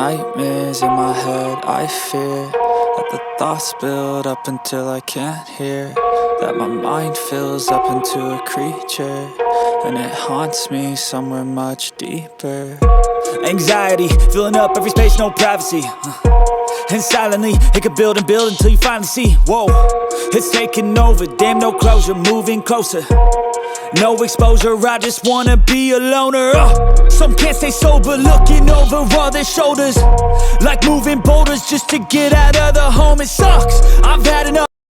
nightmares in my head. I fear that the thoughts build up until I can't hear, that my mind fills up into a creature, and it haunts me somewhere much deeper. Anxiety, filling up every space, no privacy. And silently, it could build and build until you finally see, whoa, it's taking over, damn, no closure, moving closer. No exposure, I just wanna be a loner. Some can't stay sober, looking over all their shoulders, like moving boulders just to get out of the home. It sucks, I've had enough.